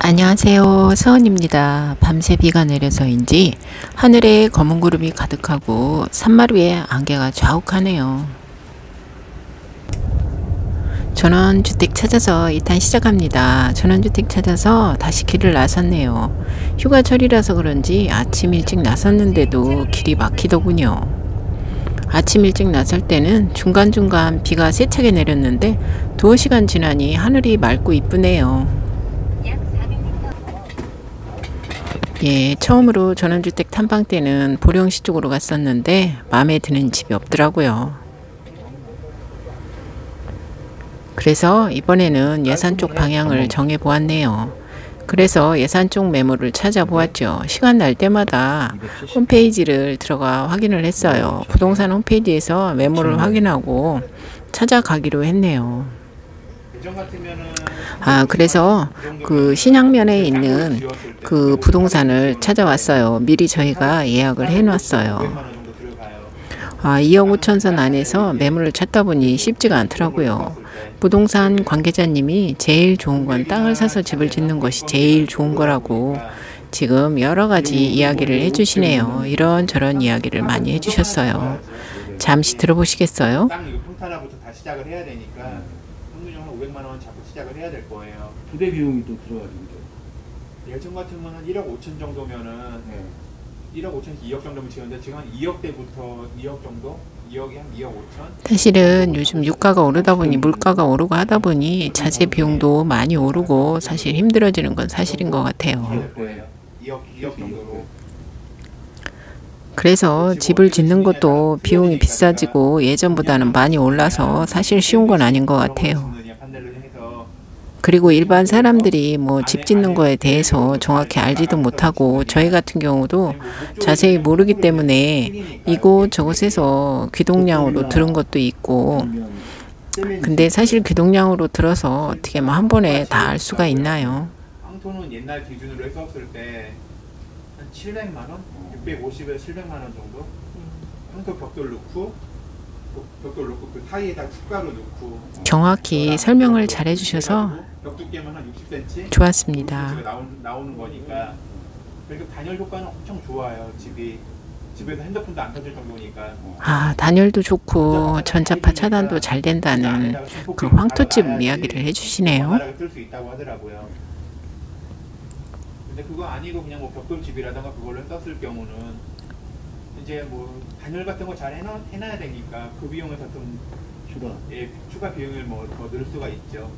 안녕하세요. 서은입니다. 밤새 비가 내려서인지 하늘에 검은 구름이 가득하고 산마루 위에 안개가 자욱하네요. 전원주택 찾아서 2탄 시작합니다. 전원주택 찾아서 다시 길을 나섰네요. 휴가철이라서 그런지 아침 일찍 나섰는데도 길이 막히더군요. 아침 일찍 나설 때는 중간중간 비가 세차게 내렸는데 2시간 지나니 하늘이 맑고 이쁘네요. 예, 처음으로 전원주택 탐방 때는 보령시 쪽으로 갔었는데 마음에 드는 집이 없더라고요. 그래서 이번에는 예산 쪽 방향을 정해 보았네요. 그래서 예산 쪽 매물을 찾아보았죠. 시간 날 때마다 홈페이지를 들어가 확인을 했어요. 부동산 홈페이지에서 매물을 확인하고 찾아가기로 했네요. 그래서 그 신양면에 있는 그 부동산을 찾아왔어요. 미리 저희가 예약을 해놨어요. 2억 5천선 안에서 매물을 찾다 보니 쉽지가 않더라고요. 부동산 관계자님이 제일 좋은 건 땅을 사서 집을 짓는 것이 제일 좋은 거라고 지금 여러 가지 이야기를 해주시네요. 이런저런 이야기를 많이 해주셨어요. 잠시 들어보시겠어요? 땅 평탄화부터 다 시작을 해야 되니까 평균 한 500만 원 잡고 시작을 해야 될 거예요. 부대 비용이 또 들어가지고 예전 같으면 한 1억 5천 정도면은 1억 5천에서 2억 정도면 지었는데 지금 한 2억대부터 2억 정도? 2억이 한 2억 5천? 사실은 요즘 유가가 오르다 보니 물가가 오르고 하다 보니 자재 비용도 많이 오르고 사실 힘들어지는 건 사실인 것 같아요. 2억 정도로. 그래서 집을 짓는 것도 비용이 비싸지고 예전보다는 많이 올라서 사실 쉬운 건 아닌 것 같아요. 그리고 일반 사람들이 뭐 집 짓는 거에 대해서 정확히 알지도 못하고 저희 같은 경우도 자세히 모르기 때문에 이곳저곳에서 귀동냥으로 들은 것도 있고, 근데 사실 귀동냥으로 들어서 어떻게 뭐 한 번에 다 알 수가 있나요? 황토는 옛날 기준으로 했었을 때 한 700만 원? 650에서 700만 원 정도? 황토 벽돌 넣고 그 사이에다 축가로 넣고 정확히 설명을 잘 해주셔서 벽 두께만 한 60cm? 좋았습니다. 나오는 거니까 그리고 단열 효과는 엄청 좋아요. 집에서 핸드폰도 안 터질 정도니까. 단열도 좋고 전자파 차단도 잘 된다는 그 황토집 이야기를 해주시네요. 쓸 수 있다고 하더라고요. 근데 그거 아니고 그냥 뭐 벽돌집이라던가 그걸로 썼을 경우는 이제 뭐 단열 같은 거 잘 해놔야 되니까 그 비용에서 좀 추가 비용을 뭐 더 넣을 수가 있죠.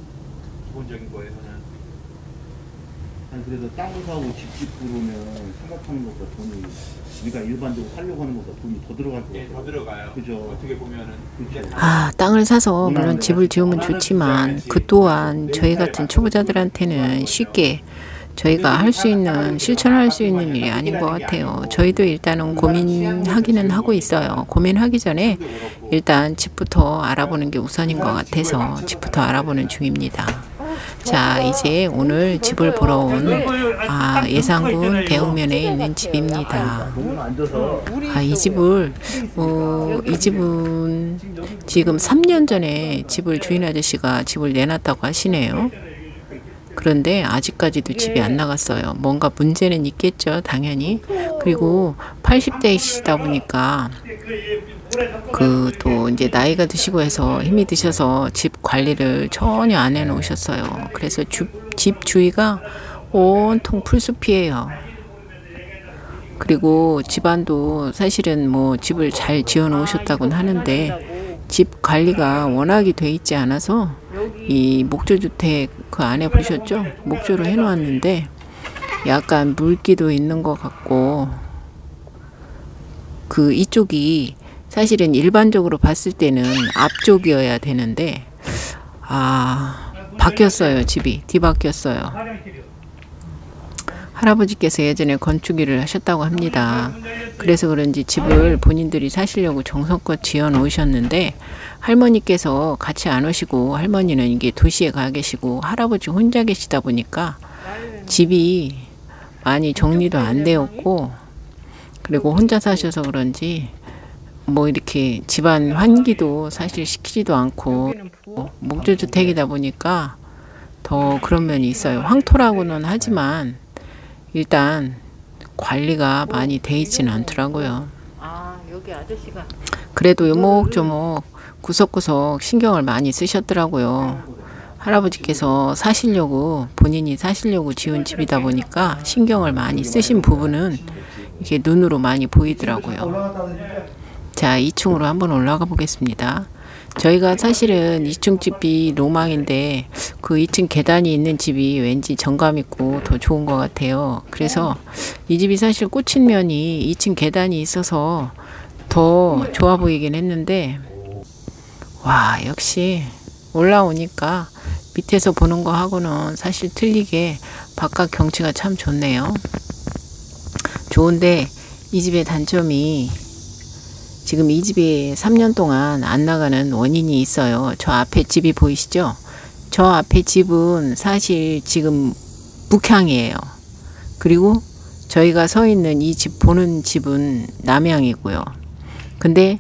기본적인 거에서는. 아니 그래서 땅을 사고 집 짓고 그러면 생각하는 것보다 돈이 우리가 일반적으로 살려고 하는 것보다 돈이 더 들어갈 것 같아요. 예, 더 들어가요. 그죠. 어떻게 보면은. 그죠. 땅을 사서 물론 집을 지으면 좋지만 그 또한 저희 같은 초보자들한테는 쉽게 저희가 할 수 있는, 실천할 수 있는 일이 아닌 것 같아요. 저희도 일단은 고민하기는 하고 있어요. 고민하기 전에 일단 집부터 알아보는 게 우선인 것 같아서 집부터 알아보는 중입니다. 자, 이제 오늘 집을 보러 온 예산군 대흥면에 있는 집입니다. 이 집은 지금 3년 전에 집을 주인 아저씨가 집을 내놨다고 하시네요. 그런데 아직까지도 집이 안 나갔어요. 뭔가 문제는 있겠죠, 당연히. 그리고 80대이시다 보니까 또 이제 나이가 드시고 해서 힘이 드셔서 집 관리를 전혀 안 해놓으셨어요. 그래서 집 주위가 온통 풀숲이에요. 그리고 집안도 사실은 뭐 집을 잘 지어 놓으셨다고는 하는데 집 관리가 워낙이 돼 있지 않아서 이 목조주택 그 안에 보셨죠? 목조로 해놓았는데 약간 물기도 있는 것 같고 그 이쪽이 사실은 일반적으로 봤을 때는 앞쪽이어야 되는데 바뀌었어요. 집이 뒤바뀌었어요. 할아버지께서 예전에 건축일을 하셨다고 합니다. 그래서 그런지 집을 본인들이 사시려고 정성껏 지어 놓으셨는데 할머니께서 같이 안 오시고 할머니는 이게 도시에 가 계시고 할아버지 혼자 계시다 보니까 집이 많이 정리도 안 되었고, 그리고 혼자 사셔서 그런지 뭐 이렇게 집안 환기도 사실 시키지도 않고 목조주택이다 보니까 더 그런 면이 있어요. 황토라고는 하지만 일단 관리가 많이 돼 있지는 않더라고요. 아, 여기 아저씨가 그래도 요목조목 구석구석 신경을 많이 쓰셨더라고요. 할아버지께서 본인이 사시려고 지은 집이다 보니까 신경을 많이 쓰신 부분은 이게 눈으로 많이 보이더라고요. 자, 2층으로 한번 올라가 보겠습니다. 저희가 사실은 2층 집이 로망인데 그 2층 계단이 있는 집이 왠지 정감 있고 더 좋은 것 같아요. 그래서 이 집이 사실 꽂힌 면이 2층 계단이 있어서 더 좋아 보이긴 했는데, 와, 역시 올라오니까 밑에서 보는 거 하고는 사실 틀리게 바깥 경치가 참 좋네요. 좋은데 이 집의 단점이 지금 이 집이 3년 동안 안 나가는 원인이 있어요. 저 앞에 집이 보이시죠? 저 앞에 집은 사실 지금 북향이에요. 그리고 저희가 서 있는 이 집 보는 집은 남향이고요. 근데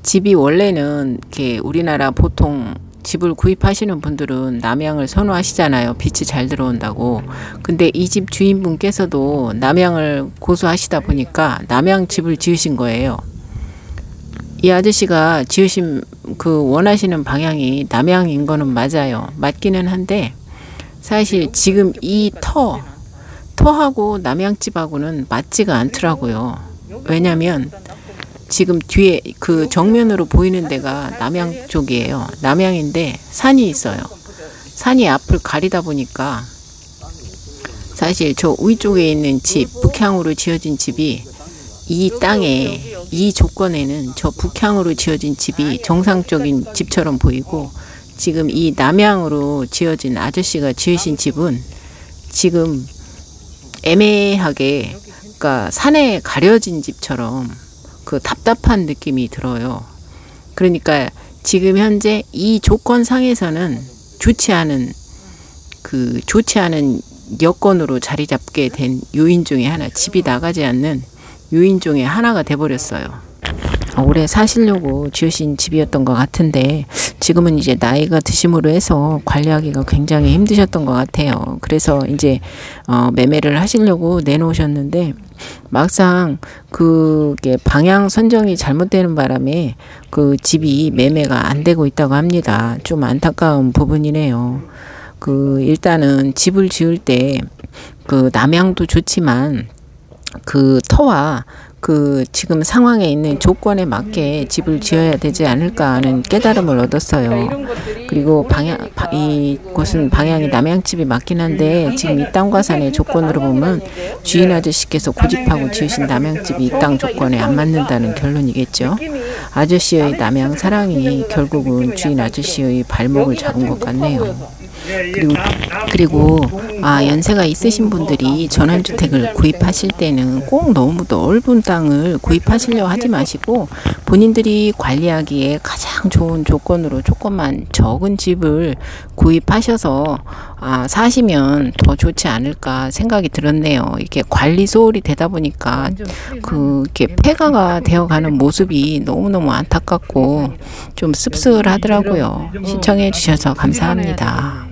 집이 원래는 이렇게 우리나라 보통 집을 구입하시는 분들은 남향을 선호하시잖아요. 빛이 잘 들어온다고. 근데 이 집 주인분께서도 남향을 고수하시다 보니까 남향 집을 지으신 거예요. 이 아저씨가 지으신 원하시는 방향이 남향인 거는 맞아요. 맞기는 한데 사실 지금 이 터하고 남향집하고는 맞지가 않더라고요. 왜냐면 지금 뒤에 그 정면으로 보이는 데가 남향 쪽이에요. 남향인데 산이 있어요. 산이 앞을 가리다 보니까 사실 저 위쪽에 있는 집, 북향으로 지어진 집이 이 땅에, 이 조건에는 저 북향으로 지어진 집이 정상적인 집처럼 보이고, 지금 이 남향으로 지어진 아저씨가 지으신 집은 지금 애매하게, 그러니까 산에 가려진 집처럼 그 답답한 느낌이 들어요. 그러니까 지금 현재 이 조건상에서는 좋지 않은 여건으로 자리 잡게 된 요인 중에 하나, 집이 나가지 않는 요인 중에 하나가 돼버렸어요. 오래 사시려고 지으신 집이었던 것 같은데 지금은 이제 나이가 드심으로 해서 관리하기가 굉장히 힘드셨던 것 같아요. 그래서 이제 매매를 하시려고 내놓으셨는데 막상 그게 방향 선정이 잘못되는 바람에 그 집이 매매가 안 되고 있다고 합니다. 좀 안타까운 부분이네요. 일단은 집을 지을 때 남향도 좋지만 그 터와 지금 상황에 있는 조건에 맞게 집을 지어야 되지 않을까 하는 깨달음을 얻었어요. 그리고 이곳은 방향이 남향집이 맞긴 한데 지금 이 땅과 산의 조건으로 보면 주인 아저씨께서 고집하고 지으신 남향집이 이 땅 조건에 안 맞는다는 결론이겠죠. 아저씨의 남향 사랑이 결국은 주인 아저씨의 발목을 잡은 것 같네요. 그리고 연세가 있으신 분들이 전원주택을 구입하실 때는 꼭 너무 넓은 땅을 구입하시려 하지 마시고 본인들이 관리하기에 가장 좋은 조건으로 조금만 적은 집을 구입하셔서 사시면 더 좋지 않을까 생각이 들었네요. 이렇게 관리 소홀이 되다 보니까 이렇게 폐가가 되어가는 모습이 너무너무 안타깝고 좀 씁쓸하더라고요. 시청해 주셔서 감사합니다.